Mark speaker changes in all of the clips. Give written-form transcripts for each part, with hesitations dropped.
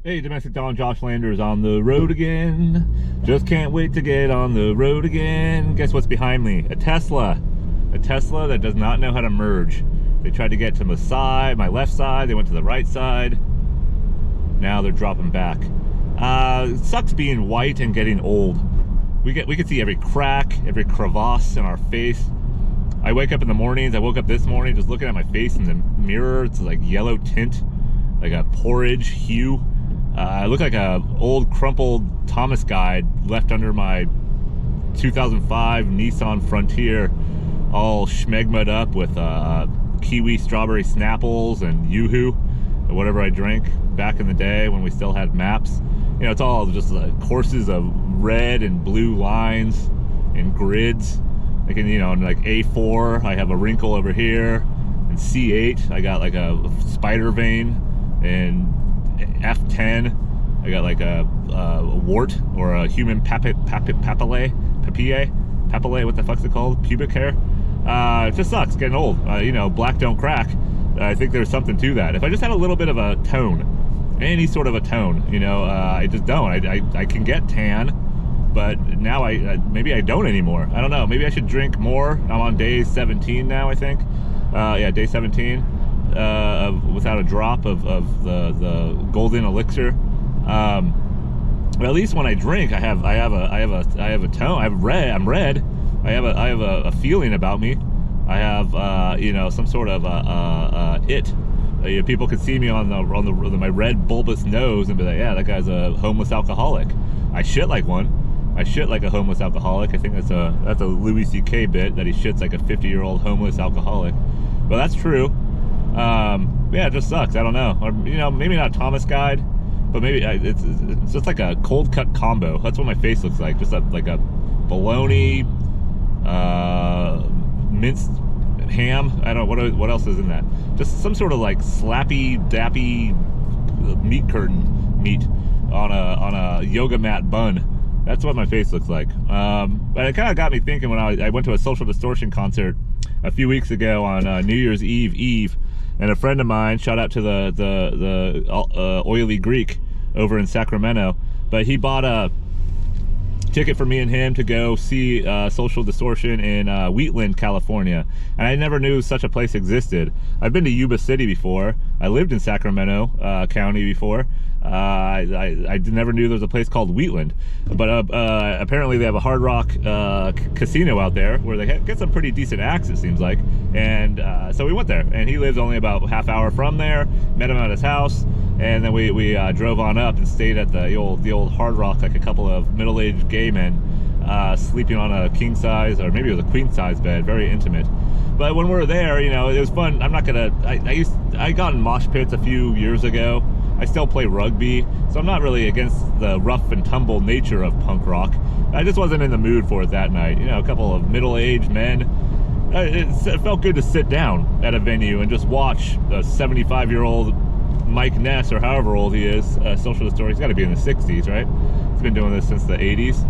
Speaker 1: Hey, Domestic Don, Josh Landers on the road again. Just can't wait to get on the road again. Guess what's behind me? A Tesla. A Tesla that does not know how to merge. They tried to get to my left side. They went to the right side. Now they're dropping back. It sucks being white and getting old. We can see every crack, every crevasse in our face. I wake up in the mornings. I woke up this morning just looking at my face in the mirror. It's like yellow tint, like a porridge hue. I look like a old crumpled Thomas guide left under my 2005 Nissan Frontier, all schmegma'd up with kiwi strawberry Snapples and Yoo-hoo, or whatever I drank back in the day when we still had maps. You know, it's all just courses of red and blue lines and grids. Like in, like A4, I have a wrinkle over here, and C8, I got like a spider vein, and F10, I got like a wart or a human papillae, what the fuck's it called? Pubic hair. It just sucks getting old. Black don't crack. I think there's something to that. If I just had a little bit of a tone, any sort of a tone, I just don't. I can get tan, but now maybe I don't anymore. I don't know. Maybe I should drink more. I'm on day 17 now, I think. Yeah, day 17. Without a drop of the golden elixir. But at least when I drink, I have a tone. I'm red. I have a feeling about me. I have some sort of it. People could see me on my red bulbous nose and be like, yeah, that guy's a homeless alcoholic. I shit like one. I shit like a homeless alcoholic. I think that's a Louis C.K. bit, that he shits like a 50-year-old homeless alcoholic. Well, that's true. Yeah, it just sucks. I don't know. Or, maybe not Thomas guide, but maybe it's just like a cold cut combo. That's what my face looks like. Just like a bologna, minced ham. I don't know what else is in that. Just some sort of like slappy, dappy meat curtain meat on a yoga mat bun. That's what my face looks like. But it kind of got me thinking when I went to a Social Distortion concert a few weeks ago on New Year's Eve, and a friend of mine, shout out to the Oily Greek over in Sacramento, but he bought a ticket for me and him to go see Social Distortion in Wheatland, California. And I never knew such a place existed. I've been to Yuba City before. I lived in Sacramento County before. I never knew there was a place called Wheatland. But apparently they have a Hard Rock casino out there where they get some pretty decent acts, it seems like. And so we went there. And he lives only about half hour from there. Met him at his house. And then we drove on up and stayed at the old Hard Rock, like a couple of middle-aged gay men sleeping on a king size, or maybe it was a queen size bed, very intimate. But when we were there, it was fun. I'm not gonna. I got in mosh pits a few years ago. I still play rugby, so I'm not really against the rough and tumble nature of punk rock. I just wasn't in the mood for it that night. A couple of middle-aged men. It felt good to sit down at a venue and just watch a 75-year-old Mike Ness, or however old he is, Social Distortion. He's got to be in the 60s, right? He's been doing this since the 80s,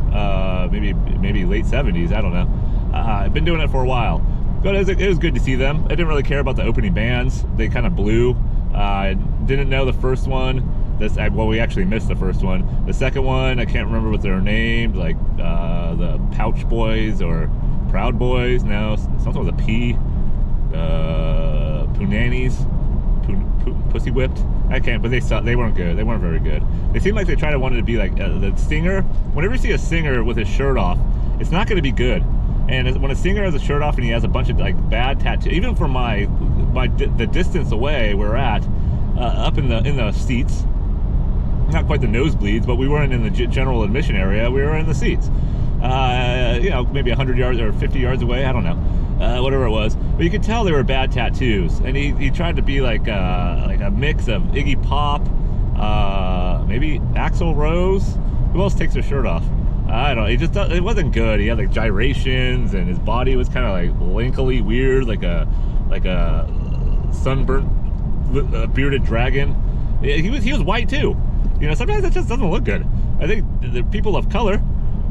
Speaker 1: maybe late 70s. I don't know. I've been doing it for a while, but it was good to see them. I didn't really care about the opening bands. They kind of blew. I didn't know the first one. We actually missed the first one. The second one, I can't remember what they're named, like the Pouch Boys or Proud Boys. No, something with a P. Punani's. Pussy Whipped. I can't, but they weren't good. They weren't very good. They seemed like they wanted to be like the singer. Whenever you see a singer with his shirt off, it's not going to be good. And when a singer has a shirt off and he has a bunch of like bad tattoos, even from the distance away we're at, up in the seats, not quite the nosebleeds, but we weren't in the general admission area. We were in the seats. Maybe 100 yards or 50 yards away. I don't know. Whatever it was, but you could tell they were bad tattoos, and he tried to be like a mix of Iggy Pop, maybe Axl Rose. Who else takes their shirt off? I don't know. It wasn't good. He had like gyrations, and his body was kind of like linkily weird, like a sunburnt bearded dragon. He was white too. Sometimes it just doesn't look good. I think the people of color,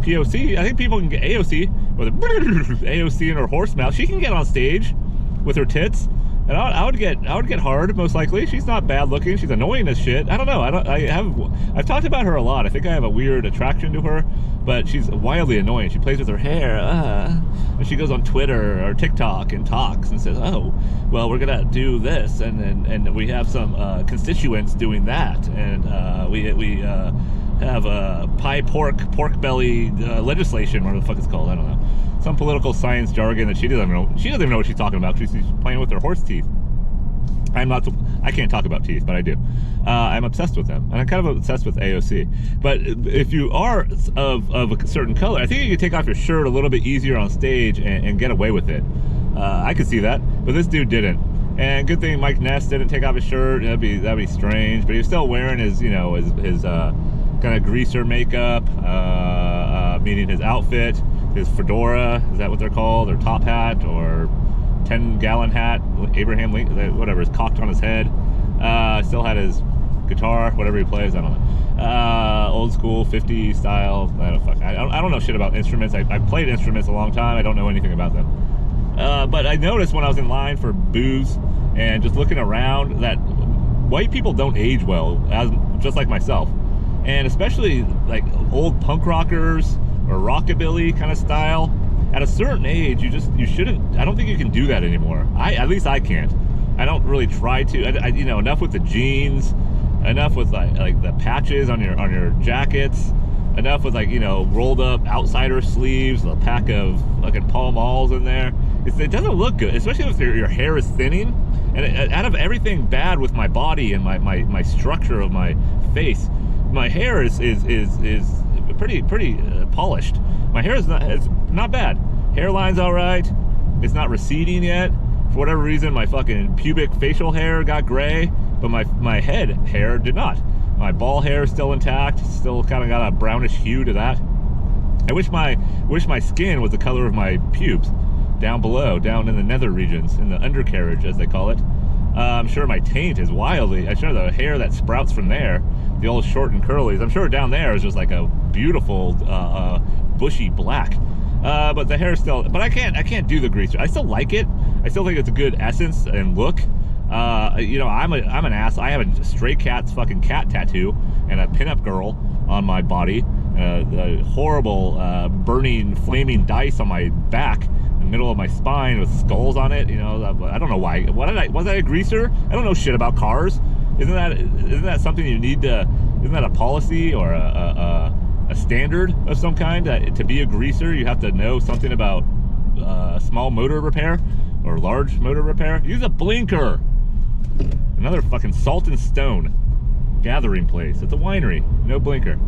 Speaker 1: POC, I think people can get AOC with AOC in her horse mouth. She can get on stage with her tits And I would get hard, most likely. She's not bad looking. She's annoying as shit. I don't know. I've talked about her a lot. I think I have a weird attraction to her, but she's wildly annoying. She plays with her hair, and she goes on Twitter or TikTok and talks and says, "Oh, well, we're gonna do this, and we have some constituents doing that, and we have pie pork belly legislation, whatever the fuck it's called. I don't know." Some political science jargon that she doesn't even know. She doesn't even know what she's talking about. She's playing with her horse teeth. I can't talk about teeth, but I do. I'm obsessed with them, and I'm kind of obsessed with AOC. But if you are of a certain color, I think you can take off your shirt a little bit easier on stage and get away with it. I could see that, but this dude didn't. And good thing Mike Ness didn't take off his shirt. That'd be strange. But he was still wearing his kind of greaser makeup, meaning his outfit. His fedora, is that what they're called? Or top hat, or 10-gallon hat, Abraham Lincoln, whatever, is cocked on his head. Still had his guitar, whatever he plays, I don't know. Old school, 50 style, I don't know shit about instruments. I've played instruments a long time, I don't know anything about them. But I noticed when I was in line for booze and just looking around that white people don't age well, just like myself. And especially like old punk rockers, or rockabilly kind of style, at a certain age, you shouldn't. I don't think you can do that anymore. At least I can't. I don't really try to. Enough with the jeans, enough with like the patches on your jackets, enough with rolled up outsider sleeves, a pack of fucking Pall Malls in there. It doesn't look good, especially if your hair is thinning. And out of everything bad with my body and my structure of my face, my hair is pretty polished. My hair is not bad. Hairline's all right. It's not receding yet. For whatever reason, my fucking pubic facial hair got gray, but my head hair did not. My ball hair is still intact. Still kind of got a brownish hue to that. I wish my skin was the color of my pubes, down below, down in the nether regions, in the undercarriage as they call it. I'm sure my taint is I'm sure the hair that sprouts from there, the old short and curlies, I'm sure down there is just like a beautiful bushy black. But the hair still, but I can't do the greaser. I still like it. I still think it's a good essence and look. I'm an ass. I have a stray cat's fucking cat tattoo and a pinup girl on my body. A horrible burning flaming dice on my back, in the middle of my spine with skulls on it. I don't know why. Was I a greaser? I don't know shit about cars. Isn't that something you need to? Isn't that a policy or a standard of some kind? To be a greaser, you have to know something about small motor repair or large motor repair. Use a blinker. Another fucking Salt and Stone gathering place. It's a winery. No blinker.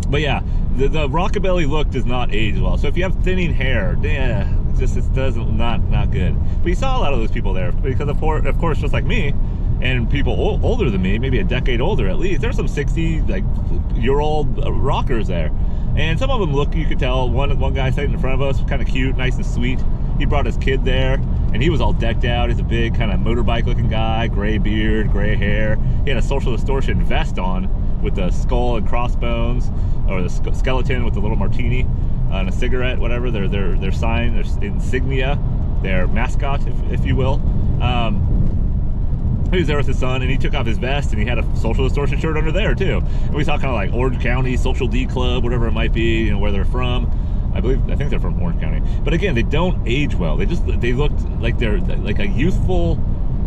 Speaker 1: But yeah, the rockabilly look does not age well. So if you have thinning hair, it doesn't not good. But you saw a lot of those people there because of course, just like me, and people older than me, maybe a decade older at least. There's some 60-year-old rockers there, and some of them look. You could tell one guy sitting in front of us, kind of cute, nice and sweet. He brought his kid there, and he was all decked out. He's a big kind of motorbike-looking guy, gray beard, gray hair. He had a Social Distortion vest on with the skull and crossbones, or the skeleton with the little martini and a cigarette, whatever. Their sign, their insignia, their mascot, if you will. He was there with his son, and he took off his vest, and he had a Social Distortion shirt under there too. And we saw kind of like Orange County, Social D Club, whatever it might be, where they're from. I think they're from Orange County. But again, they don't age well. They looked like they're like a youthful.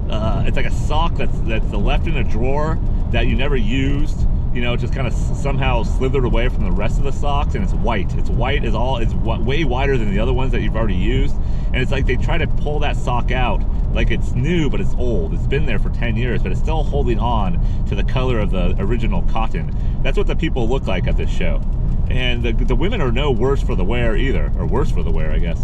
Speaker 1: It's like a sock that's left in a drawer that you never used. Just kind of somehow slithered away from the rest of the socks, and it's white. It's white as all. It's way wider than the other ones that you've already used, and it's like they try to pull that sock out like it's new, but it's old. It's been there for 10 years, but it's still holding on to the color of the original cotton. That's what the people look like at this show. And the women are no worse for the wear either, or worse for the wear, I guess.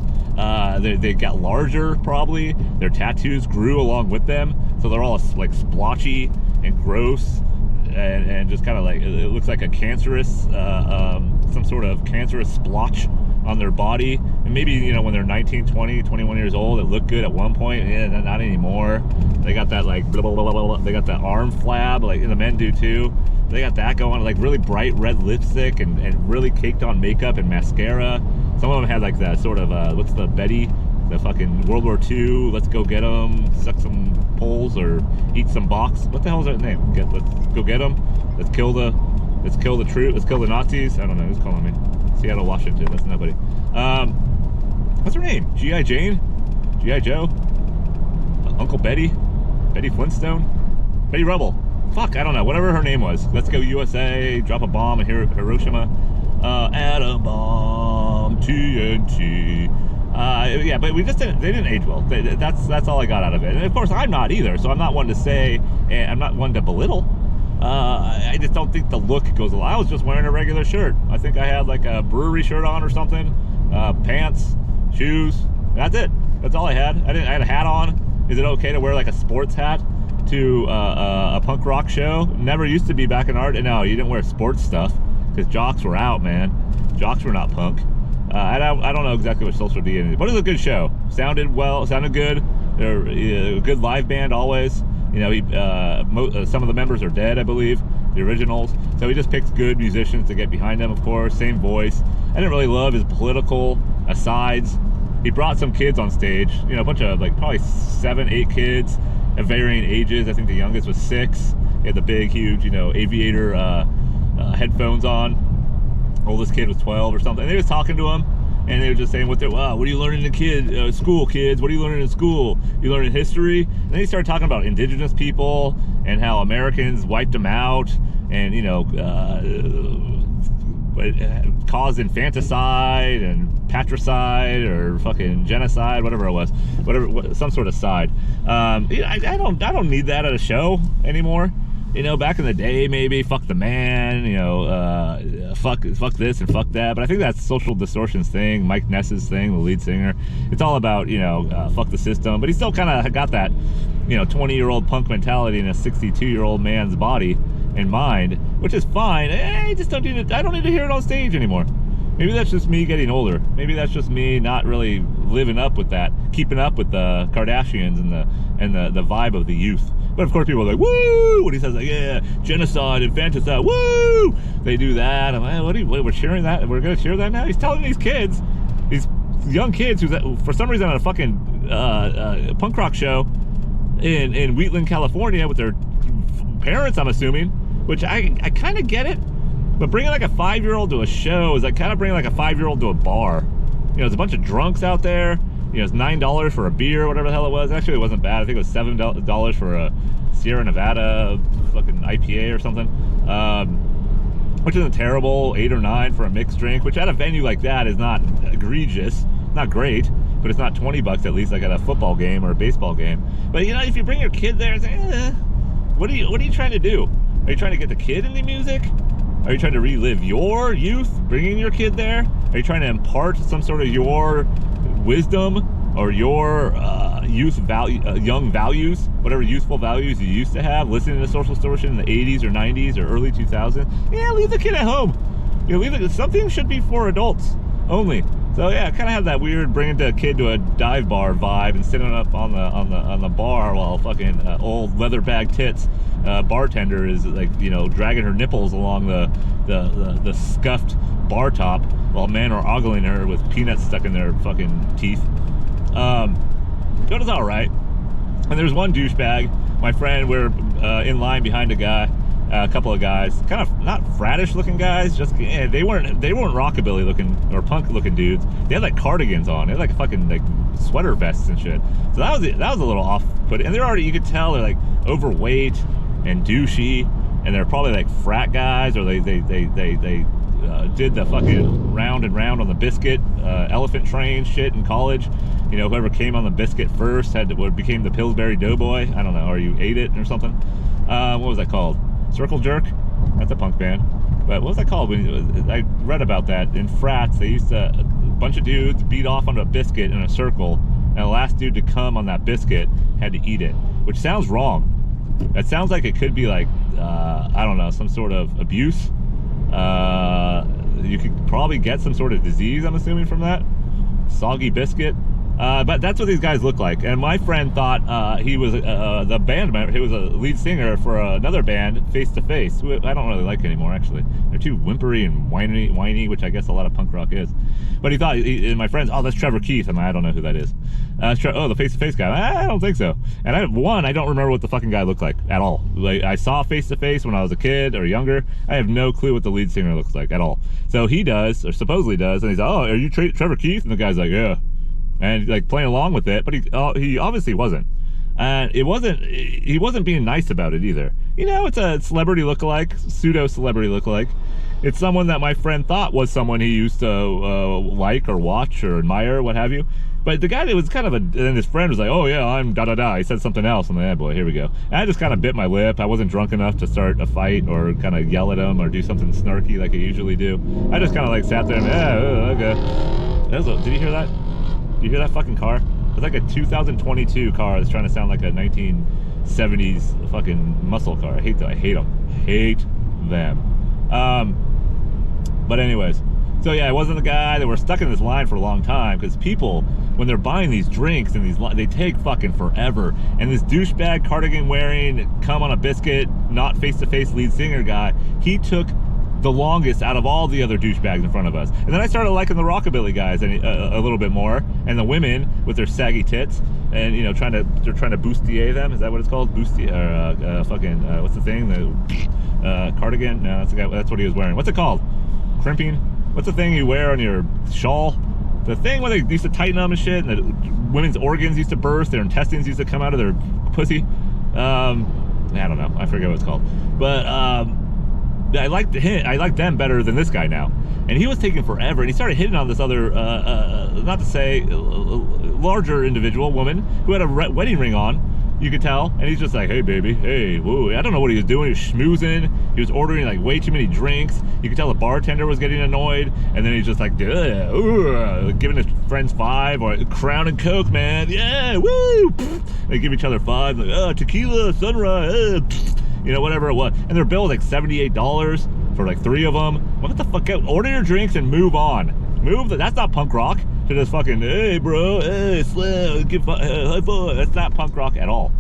Speaker 1: They got larger, probably. Their tattoos grew along with them, so they're all like splotchy and gross, and just kind of like, it looks like a cancerous, some sort of cancerous splotch on their body. And maybe, when they're 19, 20, 21 years old, it looked good at one point, and not anymore. They got that like, blah, blah, blah, blah, blah. They got that arm flab, like the men do too. They got that going, like really bright red lipstick and really caked on makeup and mascara. Some of them had like that sort of, what's the Betty The fucking World War II, let's go get them, suck some poles or eat some box. What the hell is that name? Let's go get them. Let's kill the troops. Let's kill the Nazis. I don't know who's calling me. Seattle, Washington. That's nobody. What's her name? G.I. Jane? G.I. Joe? Uncle Betty? Betty Flintstone? Betty Rubble? Fuck, I don't know. Whatever her name was. Let's go USA. Drop a bomb in Hiroshima. Atom bomb. TNT. Yeah, but they didn't age well. That's all I got out of it. And of course, I'm not either, so I'm not one to say, and I'm not one to belittle. I just don't think the look goes along. I was just wearing a regular shirt. I think I had like a brewery shirt on or something. Pants, shoes. That's it. That's all I had. I had a hat on. Is it okay to wear like a sports hat to a punk rock show? Never used to be back in art. No, you didn't wear sports stuff because jocks were out, man. Jocks were not punk. I don't know exactly what Social D is, but it was a good show. Sounded good. They're a good live band always. You know, some of the members are dead, I believe, the originals. So he just picks good musicians to get behind them, of course. Same voice. I didn't really love his political asides. He brought some kids on stage. You know, a bunch of like probably 7, 8 kids of varying ages. I think the youngest was 6. He had the big, huge, you know, aviator headphones on. Oldest kid was 12 or something. And they was talking to him, and they were just saying, what are you learning in school, kids? What are you learning in school? You learning history? And then he started talking about indigenous people and how Americans wiped them out, and you know, caused infanticide and patricide or fucking genocide, whatever it was, some sort of side. I don't need that at a show anymore. You know, back in the day, maybe fuck the man, you know, fuck this and fuck that. But I think that's Social Distortion's thing, Mike Ness's thing, the lead singer. It's all about, you know, fuck the system. But he still kind of got that, you know, 20-year-old punk mentality in a 62-year-old man's body and mind, which is fine. I just don't need I don't need to hear it on stage anymore. Maybe that's just me getting older. Maybe that's just me not really living up with that, keeping up with the Kardashians and the vibe of the youth. But of course people are like, woo! When he says like, yeah, genocide, infanticide, woo! They do that. I'm like, we're cheering that? We're gonna cheer that now? He's telling these kids, these young kids who's for some reason at a fucking punk rock show in Wheatland, California with their parents, I'm assuming, which I kind of get it. But bringing like a 5-year-old to a show is like kind of bringing like a 5-year-old to a bar. You know, there's a bunch of drunks out there. You know, it's $9 for a beer, whatever the hell it was. Actually, it wasn't bad. I think it was $7 for a Sierra Nevada fucking IPA or something, which isn't terrible. 8 or 9 for a mixed drink, which at a venue like that is not egregious, not great, but it's not $20 at least like at a football game or a baseball game. But you know, if you bring your kid there and say, what are you trying to do? Are you trying to get the kid into music? Are you trying to relive your youth, bringing your kid there? Are you trying to impart some sort of your wisdom or your young values, whatever youthful values you used to have, listening to Social Distortion in the 80s or 90s or early 2000s? Yeah, leave the kid at home. You know, something should be for adults only. So yeah, I kind of have that weird bringing the kid to a dive bar vibe and sitting up on the bar while fucking old leather bag tits bartender is like, you know, dragging her nipples along the scuffed bar top while men are ogling her with peanuts stuck in their fucking teeth. It was all right. And there was one douchebag, my friend. We're in line behind a couple of guys, kind of not frattish looking guys, just they weren't rockabilly looking or punk looking dudes. They had like cardigans on. They had like fucking like sweater vests and shit. So that was a little off put. And they're already, you could tell they're like overweight and douchey, and they're probably like frat guys, or they did the fucking round and round on the biscuit elephant train shit in college. You know, whoever came on the biscuit first became the Pillsbury Doughboy. I don't know, or you ate it or something. What was that called? Circle Jerk? That's a punk band. But what was that called? I read about that. In frats, they used to, a bunch of dudes beat off on a biscuit in a circle, and the last dude to come on that biscuit had to eat it, which sounds wrong. That sounds like it could be like, I don't know, some sort of abuse. You could probably get some sort of disease, I'm assuming, from that. Soggy biscuit. But that's what these guys look like. And my friend thought he was the band member. He was a lead singer for another band, Face to Face. I don't really like anymore, actually. They're too whimpery and whiny, which I guess a lot of punk rock is. But he thought, and my friends, oh, that's Trevor Keith. I'm like, I don't know who that is. Oh, the Face to Face guy. I don't think so. And I don't remember what the fucking guy looked like at all. Like, I saw Face to Face when I was a kid or younger. I have no clue what the lead singer looks like at all. So he does, or supposedly does, and he's like, oh, are you Trevor Keith? And the guy's like, yeah. And like playing along with it, but he obviously wasn't. And he wasn't being nice about it either. You know, it's a celebrity lookalike, pseudo celebrity lookalike. It's someone that my friend thought was someone he used to like or watch or admire, what have you. But the guy that was kind of and his friend was like, oh yeah, I'm da-da-da. He said something else. I'm like, oh boy, here we go. And I just kind of bit my lip. I wasn't drunk enough to start a fight or kind of yell at him or do something snarky like I usually do. I just kind of like sat there and, okay. Did you hear that? You hear that fucking car? It's like a 2022 car that's trying to sound like a 1970s fucking muscle car. I hate them. Hate them. But anyways, so yeah, I wasn't the guy. They were stuck in this line for a long time because people, when they're buying these drinks and they take fucking forever. And this douchebag cardigan wearing, come on a biscuit, not face-to-face lead singer guy, he took the longest out of all the other douchebags in front of us. And then I started liking the rockabilly guys a little bit more, and the women with their saggy tits, and you know, they're trying to bustier them. Is that what it's called? Bustier, fucking what's the thing? The cardigan? No, that's the guy. That's what he was wearing. What's it called? Crimping? What's the thing you wear on your shawl? The thing where they used to tighten them and shit, and the women's organs used to burst, their intestines used to come out of their pussy. I don't know. I forget what it's called, but I liked them better than this guy now. And he was taking forever, and he started hitting on this other, not to say larger individual woman who had a wedding ring on, you could tell. And he's just like, hey baby, hey, whoa. I don't know what he was doing. He was schmoozing. He was ordering like way too many drinks. You could tell the bartender was getting annoyed. And then he's just like, giving his friends 5, or Crown and Coke, man. Yeah, woo. They give each other 5, like, tequila, sunrise, you know, whatever it was. And their bill was like $78 for like 3 of them. What the fuck? Order your drinks and move on. That's not punk rock. To just fucking, hey bro, hey, slam, give high five. That's not punk rock at all.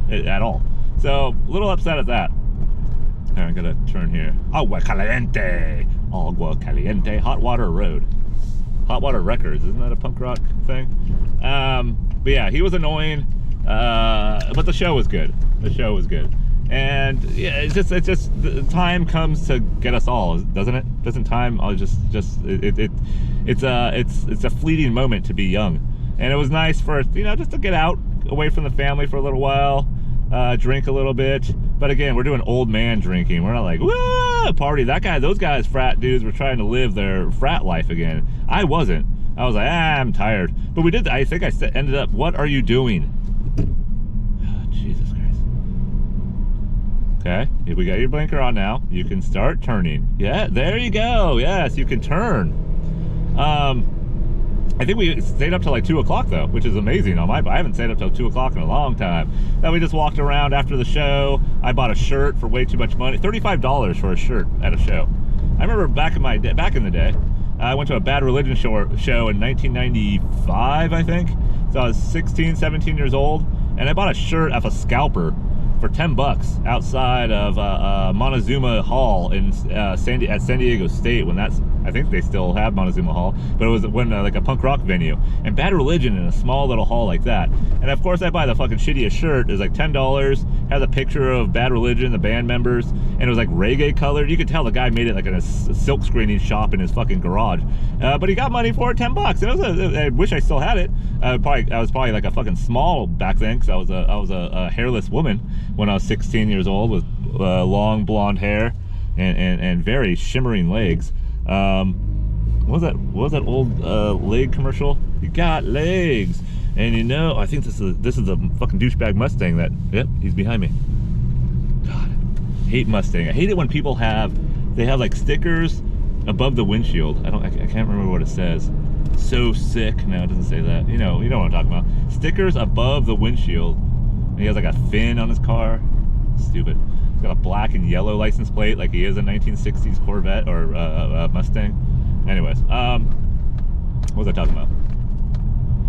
Speaker 1: At all. So, a little upset at that. I'm gonna turn here. Agua Caliente. Agua Caliente. Hot Water Road. Hot Water Records. Isn't that a punk rock thing? But yeah, he was annoying. But the show was good. The show was good. And yeah, it's just the time comes to get us all, doesn't it? Doesn't time? It's a fleeting moment to be young, and it was nice for, you know, just to get out away from the family for a little while, drink a little bit. But again, we're doing old man drinking. We're not like, whoa, party. Those guys, frat dudes, were trying to live their frat life again. I wasn't. I was like, I'm tired. But we did. I think I ended up. What are you doing? Jesus Christ. Okay, if we got your blinker on now, you can start turning. Yeah, there you go. Yes, you can turn. I think we stayed up till like 2 o'clock though, which is amazing. I haven't stayed up till 2 o'clock in a long time. Then we just walked around after the show. I bought a shirt for way too much money. $35 for a shirt at a show. I remember back in the day, I went to a Bad Religion show in 1995, I think. So I was 16, 17 years old, and I bought a shirt off a scalper for $10 outside of Montezuma Hall in at San Diego State. I think they still have Montezuma Hall, but it was when like a punk rock venue. And Bad Religion in a small little hall like that. And of course I buy the fucking shittiest shirt. It was like $10, has a picture of Bad Religion, the band members, and it was like reggae colored. You could tell the guy made it like in a silk screening shop in his fucking garage. But he got money for it, $10. And I wish I still had it. I was probably like a fucking small back then, because I was a hairless woman when I was 16 years old with long blonde hair and very shimmering legs. What was that old leg commercial? You got legs, and you know, I think this is a fucking douchebag Mustang that, yep, he's behind me. God, hate Mustang. I hate it when people have like stickers above the windshield. I can't remember what it says. So sick. No, it doesn't say that. You know what I'm talking about. Stickers above the windshield. And he has like a fin on his car. Stupid. He's got a black and yellow license plate like he is a 1960s Corvette or Mustang. Anyways, what was I talking about?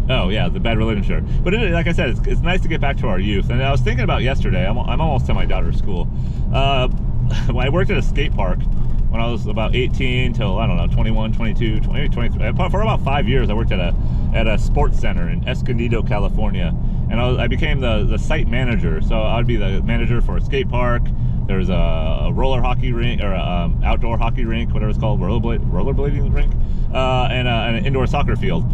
Speaker 1: Oh yeah, the bad religion shirt. But like I said, it's nice to get back to our youth. And I was thinking about yesterday. I'm almost at my daughter's school. When I worked at a skate park when I was about 18 till, I don't know, 21, 22, 23. For about 5 years, I worked at a sports center in Escondido, California. And I became the site manager. So I would be the manager for a skate park. There's a roller hockey rink, or outdoor hockey rink, whatever it's called, rollerblading rink, and an indoor soccer field.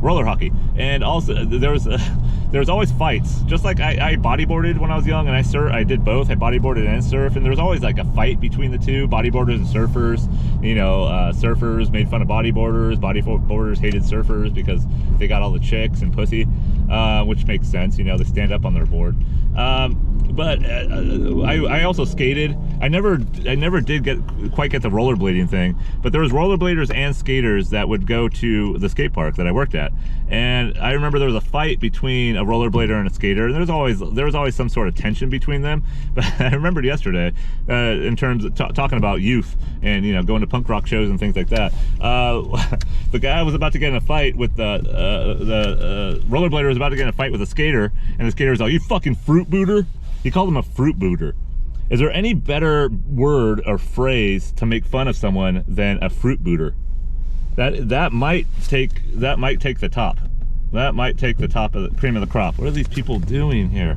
Speaker 1: Roller hockey. And also there was always fights. Just like I bodyboarded when I was young, and I did both. I bodyboarded and surfed, and there was always like a fight between the two, bodyboarders and surfers. You know, surfers made fun of bodyboarders, bodyboarders hated surfers because they got all the chicks and pussy, which makes sense. You know, they stand up on their board. But I also skated. I never did quite get the rollerblading thing, but there was rollerbladers and skaters that would go to the skate park that I worked at. And I remember there was a fight between a rollerblader and a skater, and there was always some sort of tension between them. But I remembered yesterday, in terms of talking about youth and, you know, going to punk rock shows and things like that. The guy was about to get in a fight with the rollerblader was about to get in a fight with a skater, and the skater was like, "You fucking fruit booter." He called him a fruit booter. Is there any better word or phrase to make fun of someone than a fruit booter? That might take the top. That might take the top of the cream of the crop. What are these people doing here?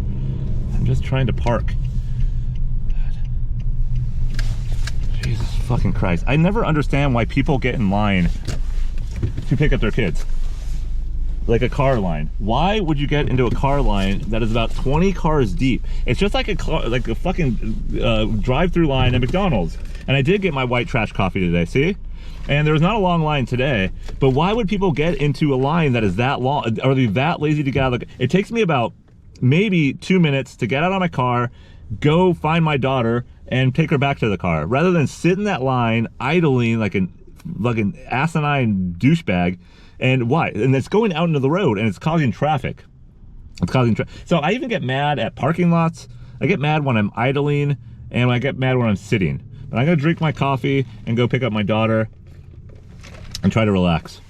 Speaker 1: I'm just trying to park. God. Jesus fucking Christ. I never understand why people get in line to pick up their kids. Like a car line. Why would you get into a car line that is about 20 cars deep? It's just like a fucking drive-through line at McDonald's. And I did get my white trash coffee today, see? And there was not a long line today, but why would people get into a line that is that long? Are they that lazy to get out of the... It takes me about maybe 2 minutes to get out of my car, go find my daughter, and take her back to the car, rather than sit in that line idling like an asinine douchebag. And why? And it's going out into the road, and it's causing traffic. So I even get mad at parking lots. I get mad when I'm idling, and I get mad when I'm sitting. But I'm gonna drink my coffee and go pick up my daughter and try to relax.